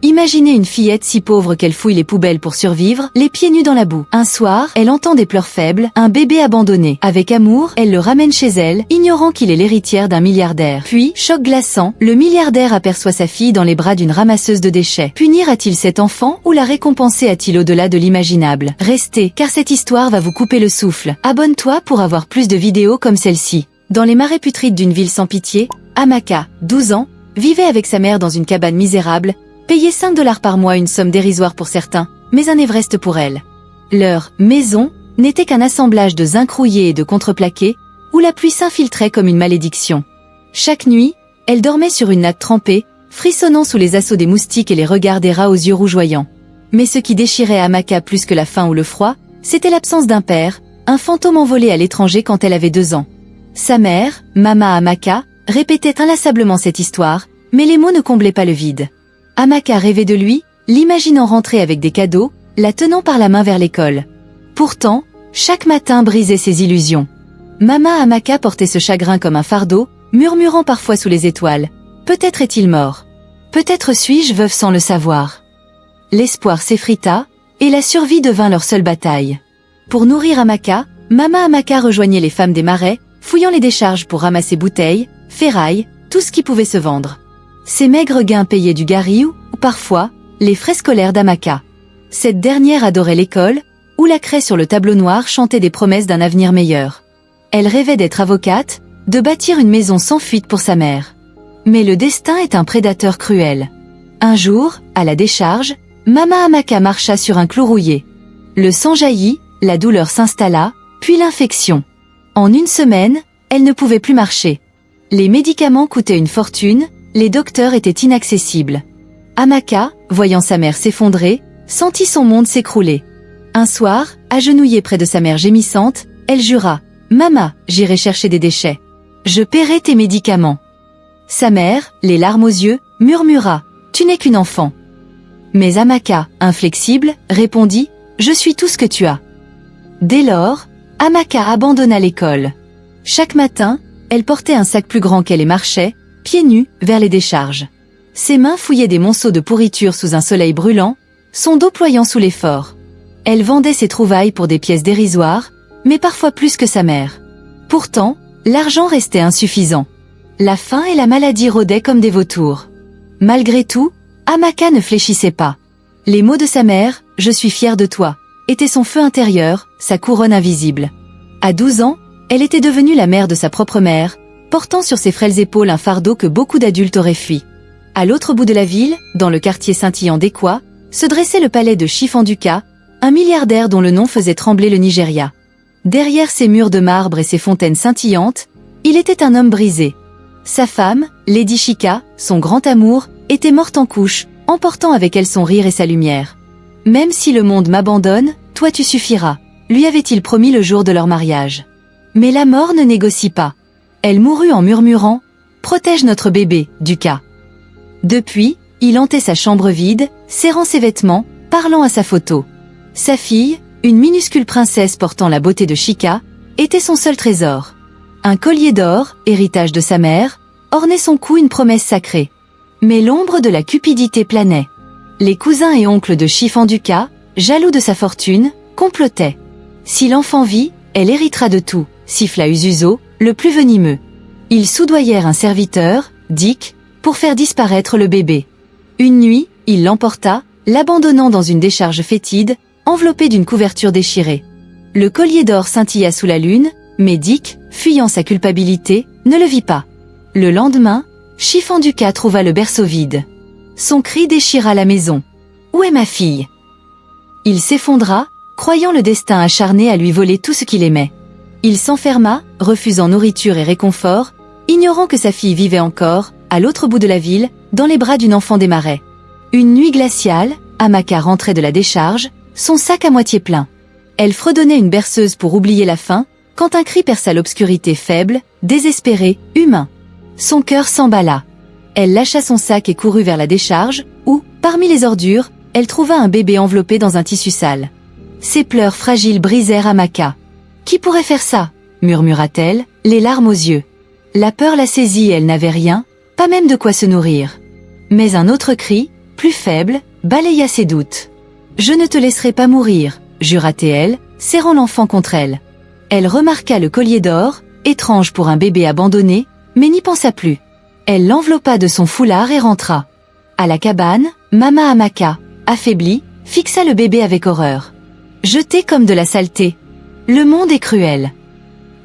Imaginez une fillette si pauvre qu'elle fouille les poubelles pour survivre, les pieds nus dans la boue. Un soir, elle entend des pleurs faibles, un bébé abandonné. Avec amour, elle le ramène chez elle, ignorant qu'il est l'héritière d'un milliardaire. Puis, choc glaçant, le milliardaire aperçoit sa fille dans les bras d'une ramasseuse de déchets. Punira-t-il cet enfant ou la récompenser a-t-il au-delà de l'imaginable? Restez, car cette histoire va vous couper le souffle. Abonne-toi pour avoir plus de vidéos comme celle-ci. Dans les marais putrides d'une ville sans pitié, Amaka, 12 ans, vivait avec sa mère dans une cabane misérable, payait 5 $ par mois, une somme dérisoire pour certains, mais un Everest pour elle. Leur « maison » n'était qu'un assemblage de zinc rouillé et de contreplaqué, où la pluie s'infiltrait comme une malédiction. Chaque nuit, elle dormait sur une natte trempée, frissonnant sous les assauts des moustiques et les regards des rats aux yeux rougeoyants. Mais ce qui déchirait Amaka plus que la faim ou le froid, c'était l'absence d'un père, un fantôme envolé à l'étranger quand elle avait 2 ans. Sa mère, Mama Amaka, répétait inlassablement cette histoire, mais les mots ne comblaient pas le vide. Amaka rêvait de lui, l'imaginant rentrer avec des cadeaux, la tenant par la main vers l'école. Pourtant, chaque matin brisait ses illusions. Mama Amaka portait ce chagrin comme un fardeau, murmurant parfois sous les étoiles. Peut-être est-il mort. Peut-être suis-je veuve sans le savoir. L'espoir s'effrita, et la survie devint leur seule bataille. Pour nourrir Amaka, Mama Amaka rejoignait les femmes des marais, fouillant les décharges pour ramasser bouteilles, ferrailles, tout ce qui pouvait se vendre. Ces maigres gains payaient du gari ou, parfois, les frais scolaires d'Amaka. Cette dernière adorait l'école, où la craie sur le tableau noir chantait des promesses d'un avenir meilleur. Elle rêvait d'être avocate, de bâtir une maison sans fuite pour sa mère. Mais le destin est un prédateur cruel. Un jour, à la décharge, Mama Amaka marcha sur un clou rouillé. Le sang jaillit, la douleur s'installa, puis l'infection. En une semaine, elle ne pouvait plus marcher. Les médicaments coûtaient une fortune, les docteurs étaient inaccessibles. Amaka, voyant sa mère s'effondrer, sentit son monde s'écrouler. Un soir, agenouillée près de sa mère gémissante, elle jura « Mama, j'irai chercher des déchets. Je paierai tes médicaments. » Sa mère, les larmes aux yeux, murmura « Tu n'es qu'une enfant. » Mais Amaka, inflexible, répondit « Je suis tout ce que tu as. » Dès lors, Amaka abandonna l'école. Chaque matin, elle portait un sac plus grand qu'elle et marchait, pieds nus, vers les décharges. Ses mains fouillaient des monceaux de pourriture sous un soleil brûlant, son dos ployant sous l'effort. Elle vendait ses trouvailles pour des pièces dérisoires, mais parfois plus que sa mère. Pourtant, l'argent restait insuffisant. La faim et la maladie rôdaient comme des vautours. Malgré tout, Amaka ne fléchissait pas. Les mots de sa mère, « Je suis fière de toi », étaient son feu intérieur, sa couronne invisible. À 12 ans, elle était devenue la mère de sa propre mère, portant sur ses frêles épaules un fardeau que beaucoup d'adultes auraient fui. À l'autre bout de la ville, dans le quartier scintillant d'Ekwa, se dressait le palais de Chifanduka, un milliardaire dont le nom faisait trembler le Nigeria. Derrière ses murs de marbre et ses fontaines scintillantes, il était un homme brisé. Sa femme, Lady Chika, son grand amour, était morte en couches, emportant avec elle son rire et sa lumière. « Même si le monde m'abandonne, toi tu suffiras », lui avait-il promis le jour de leur mariage. Mais la mort ne négocie pas. Elle mourut en murmurant « Protège notre bébé, Duka ». Depuis, il hantait sa chambre vide, serrant ses vêtements, parlant à sa photo. Sa fille, une minuscule princesse portant la beauté de Chika, était son seul trésor. Un collier d'or, héritage de sa mère, ornait son cou, une promesse sacrée. Mais l'ombre de la cupidité planait. Les cousins et oncles de Chifanduka, jaloux de sa fortune, complotaient. Si l'enfant vit, elle héritera de tout, siffla Uzuzo, le plus venimeux. Ils soudoyèrent un serviteur, Dick, pour faire disparaître le bébé. Une nuit, il l'emporta, l'abandonnant dans une décharge fétide, enveloppée d'une couverture déchirée. Le collier d'or scintilla sous la lune, mais Dick, fuyant sa culpabilité, ne le vit pas. Le lendemain, Chifanduka trouva le berceau vide. Son cri déchira la maison. « Où est ma fille ?» Il s'effondra, croyant le destin acharné à lui voler tout ce qu'il aimait. Il s'enferma, refusant nourriture et réconfort, ignorant que sa fille vivait encore, à l'autre bout de la ville, dans les bras d'une enfant des marais. Une nuit glaciale, Amaka rentrait de la décharge, son sac à moitié plein. Elle fredonnait une berceuse pour oublier la faim, quand un cri perça l'obscurité, faible, désespéré, humain. Son cœur s'emballa. Elle lâcha son sac et courut vers la décharge, où, parmi les ordures, elle trouva un bébé enveloppé dans un tissu sale. Ses pleurs fragiles brisèrent Amaka. « Qui pourrait faire ça ?» murmura-t-elle, les larmes aux yeux. La peur la saisit et elle n'avait rien, pas même de quoi se nourrir. Mais un autre cri, plus faible, balaya ses doutes. « Je ne te laisserai pas mourir », jura-t-elle, serrant l'enfant contre elle. Elle remarqua le collier d'or, étrange pour un bébé abandonné, mais n'y pensa plus. Elle l'enveloppa de son foulard et rentra. À la cabane, Mama Amaka, affaiblie, fixa le bébé avec horreur. Jeté comme de la saleté. Le monde est cruel.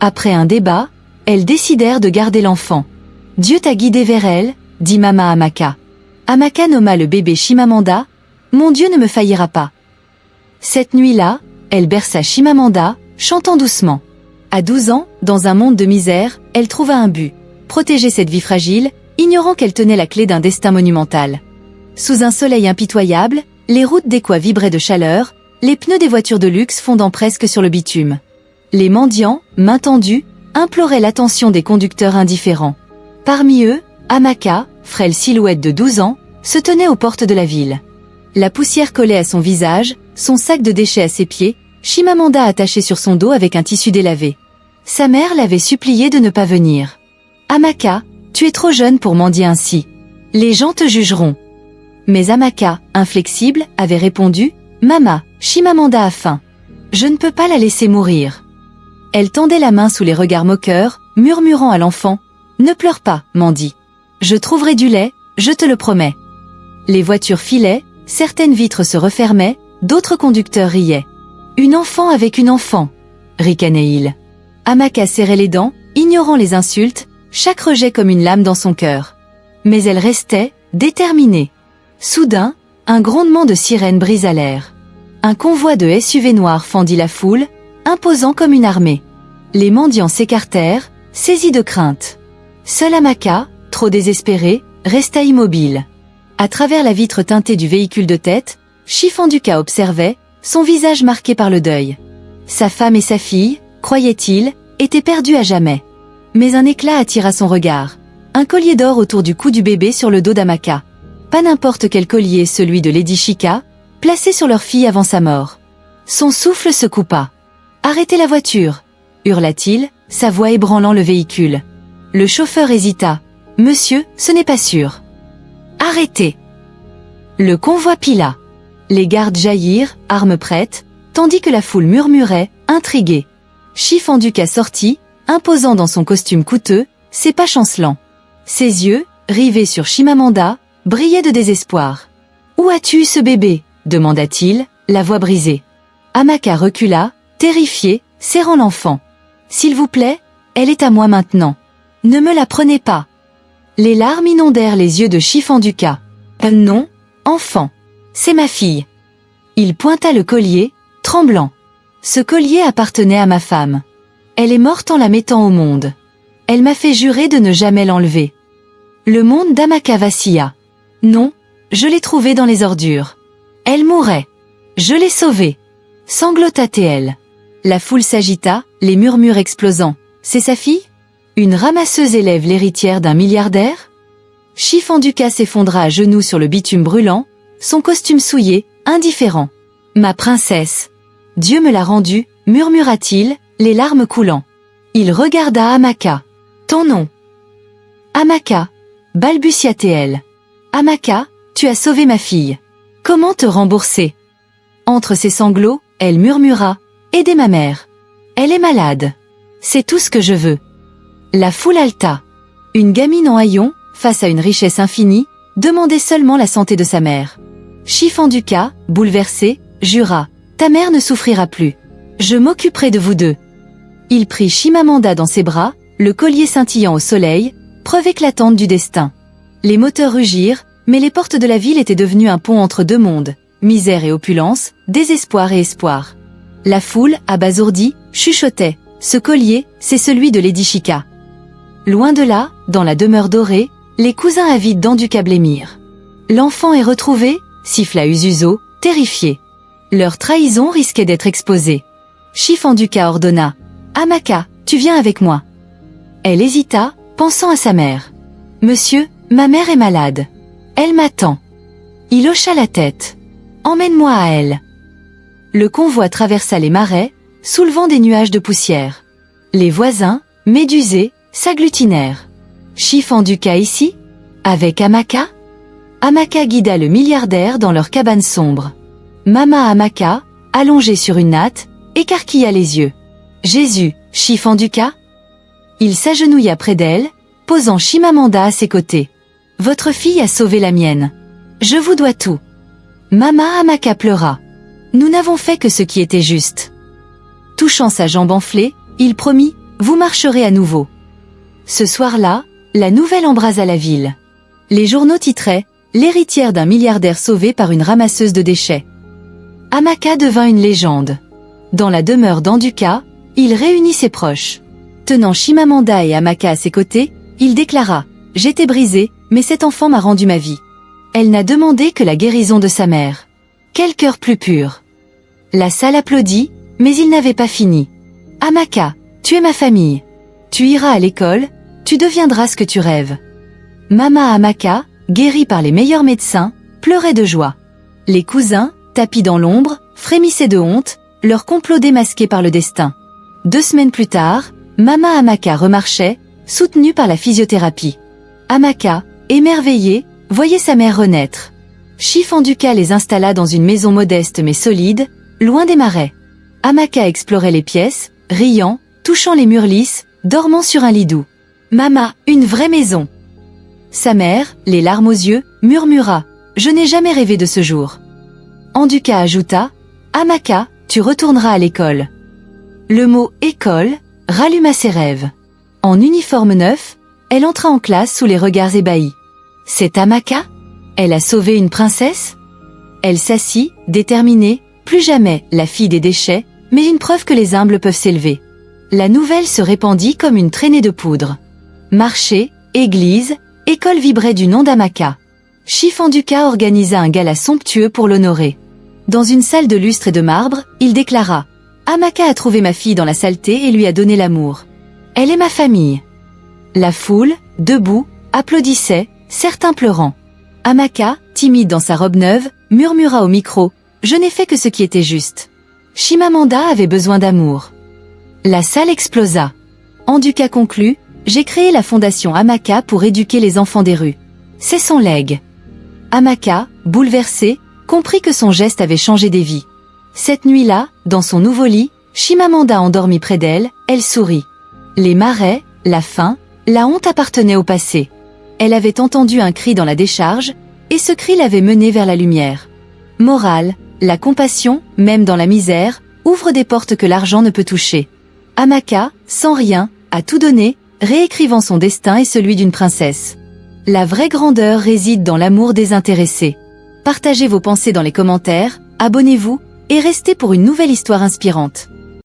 Après un débat, elles décidèrent de garder l'enfant. « Dieu t'a guidé vers elle », dit Mama Amaka. Amaka nomma le bébé Chimamanda. « Mon Dieu ne me faillira pas. » Cette nuit-là, elle berça Chimamanda, chantant doucement. À 12 ans, dans un monde de misère, elle trouva un but. Protéger cette vie fragile, ignorant qu'elle tenait la clé d'un destin monumental. Sous un soleil impitoyable, les routes d'Ekwa vibraient de chaleur, les pneus des voitures de luxe fondant presque sur le bitume. Les mendiants, mains tendues, imploraient l'attention des conducteurs indifférents. Parmi eux, Amaka, frêle silhouette de 12 ans, se tenait aux portes de la ville. La poussière collait à son visage, son sac de déchets à ses pieds, Chimamanda attaché sur son dos avec un tissu délavé. Sa mère l'avait supplié de ne pas venir. « Amaka, tu es trop jeune pour mendier ainsi. Les gens te jugeront. » Mais Amaka, inflexible, avait répondu « Mama, Chimamanda a faim. Je ne peux pas la laisser mourir. » Elle tendait la main sous les regards moqueurs, murmurant à l'enfant « Ne pleure pas, Mandy. Je trouverai du lait, je te le promets. » Les voitures filaient, certaines vitres se refermaient, d'autres conducteurs riaient. « Une enfant avec une enfant !» ricanait-il. Amaka serrait les dents, ignorant les insultes, chaque rejet comme une lame dans son cœur. Mais elle restait, déterminée. Soudain, un grondement de sirène brisa l'air. Un convoi de SUV noirs fendit la foule, imposant comme une armée. Les mendiants s'écartèrent, saisis de crainte. Seule Amaka, trop désespérée, resta immobile. À travers la vitre teintée du véhicule de tête, Chifanduka observait, son visage marqué par le deuil. Sa femme et sa fille, croyait-il, étaient perdues à jamais. Mais un éclat attira son regard. Un collier d'or autour du cou du bébé sur le dos d'Amaka. Pas n'importe quel collier, celui de Lady Chika, placé sur leur fille avant sa mort. Son souffle se coupa. « Arrêtez la voiture !» hurla-t-il, sa voix ébranlant le véhicule. Le chauffeur hésita. « Monsieur, ce n'est pas sûr. »« Arrêtez !» Le convoi pila. Les gardes jaillirent, armes prêtes, tandis que la foule murmurait, intriguée. Chifanduka sortit, imposant dans son costume coûteux, ses pas chancelants. Ses yeux, rivés sur Chimamanda, brillaient de désespoir. « Où as-tu eu ce bébé ?» demanda-t-il, la voix brisée. Amaka recula, terrifiée, serrant l'enfant. « S'il vous plaît, elle est à moi maintenant. Ne me la prenez pas. » Les larmes inondèrent les yeux de Chifanduka. « Non, enfant. C'est ma fille. » Il pointa le collier, tremblant. « Ce collier appartenait à ma femme. Elle est morte en la mettant au monde. Elle m'a fait jurer de ne jamais l'enlever. » Le monde d'Amaka vacilla. « Non, je l'ai trouvée dans les ordures. Elle mourait. Je l'ai sauvée. » Sanglota-t-elle. La foule s'agita, les murmures explosant. « C'est sa fille ? Une ramasseuse élève l'héritière d'un milliardaire ?» Chifanduka s'effondra à genoux sur le bitume brûlant, son costume souillé, indifférent. « Ma princesse. Dieu me l'a rendue, » murmura-t-il, les larmes coulant. Il regarda Amaka. « Ton nom ?» Amaka, balbutia-t-elle. « Amaka, tu as sauvé ma fille. Comment te rembourser ?» Entre ses sanglots, elle murmura « Aidez ma mère. Elle est malade. C'est tout ce que je veux. » La foule haleta. Une gamine en haillons, face à une richesse infinie, demandait seulement la santé de sa mère. Chifanduka, bouleversé, jura « Ta mère ne souffrira plus. Je m'occuperai de vous deux. » Il prit Chimamanda dans ses bras, le collier scintillant au soleil, preuve éclatante du destin. Les moteurs rugirent, mais les portes de la ville étaient devenues un pont entre deux mondes, misère et opulence, désespoir et espoir. La foule, abasourdie, chuchotait « Ce collier, c'est celui de Lady Chika. » Loin de là, dans la demeure dorée, les cousins avides d'Anduka blêmirent. « L'enfant est retrouvé ?» siffla Uzuzo, terrifié. Leur trahison risquait d'être exposée. Chifanduka ordonna « Amaka, tu viens avec moi. » Elle hésita, pensant à sa mère. « Monsieur, ma mère est malade. Elle m'attend. » Il hocha la tête. « Emmène-moi à elle. » Le convoi traversa les marais, soulevant des nuages de poussière. Les voisins, médusés, s'agglutinèrent. « Chifanduka ici ? Avec Amaka ? Amaka guida le milliardaire dans leur cabane sombre. Mama Amaka, allongée sur une natte, écarquilla les yeux. Jésus, Shifanduka? Il s'agenouilla près d'elle, posant Chimamanda à ses côtés. Votre fille a sauvé la mienne. Je vous dois tout. Mama Amaka pleura. Nous n'avons fait que ce qui était juste. Touchant sa jambe enflée, il promit, vous marcherez à nouveau. Ce soir-là, la nouvelle embrasa la ville. Les journaux titraient, l'héritière d'un milliardaire sauvé par une ramasseuse de déchets. Amaka devint une légende. Dans la demeure d'Anduka, il réunit ses proches. Tenant Chimamanda et Amaka à ses côtés, il déclara, j'étais brisé, mais cet enfant m'a rendu ma vie. Elle n'a demandé que la guérison de sa mère. Quel cœur plus pur. La salle applaudit, mais il n'avait pas fini. Amaka, tu es ma famille. Tu iras à l'école, tu deviendras ce que tu rêves. Mama Amaka, guérie par les meilleurs médecins, pleurait de joie. Les cousins, tapis dans l'ombre, frémissaient de honte, leur complot démasqué par le destin. 2 semaines plus tard, Mama Amaka remarchait, soutenue par la physiothérapie. Amaka, émerveillée, voyait sa mère renaître. Shifanduka les installa dans une maison modeste mais solide, loin des marais. Amaka explorait les pièces, riant, touchant les murs lisses, dormant sur un lit doux. Mama, une vraie maison. Sa mère, les larmes aux yeux, murmura, je n'ai jamais rêvé de ce jour. Anduka ajouta, Amaka, tu retourneras à l'école. Le mot école ralluma ses rêves. En uniforme neuf, elle entra en classe sous les regards ébahis. C'est Amaka? Elle a sauvé une princesse? Elle s'assit, déterminée, plus jamais la fille des déchets, mais une preuve que les humbles peuvent s'élever. La nouvelle se répandit comme une traînée de poudre. Marché, église, école vibrait du nom d'Amaka. Shifanduka organisa un gala somptueux pour l'honorer. Dans une salle de lustre et de marbre, il déclara « Amaka a trouvé ma fille dans la saleté et lui a donné l'amour. Elle est ma famille. » La foule, debout, applaudissait, certains pleurant. Amaka, timide dans sa robe neuve, murmura au micro « Je n'ai fait que ce qui était juste. » Chimamanda avait besoin d'amour. La salle explosa. Anduka conclut « J'ai créé la fondation Amaka pour éduquer les enfants des rues. C'est son legs. » Amaka, bouleversée, comprit que son geste avait changé des vies. Cette nuit-là, dans son nouveau lit, Chimamanda endormie près d'elle, elle sourit. Les marais, la faim, la honte appartenaient au passé. Elle avait entendu un cri dans la décharge, et ce cri l'avait menée vers la lumière. Morale, la compassion, même dans la misère, ouvre des portes que l'argent ne peut toucher. Amaka, sans rien, a tout donné, réécrivant son destin et celui d'une princesse. La vraie grandeur réside dans l'amour désintéressé. Partagez vos pensées dans les commentaires, abonnez-vous, et restez pour une nouvelle histoire inspirante.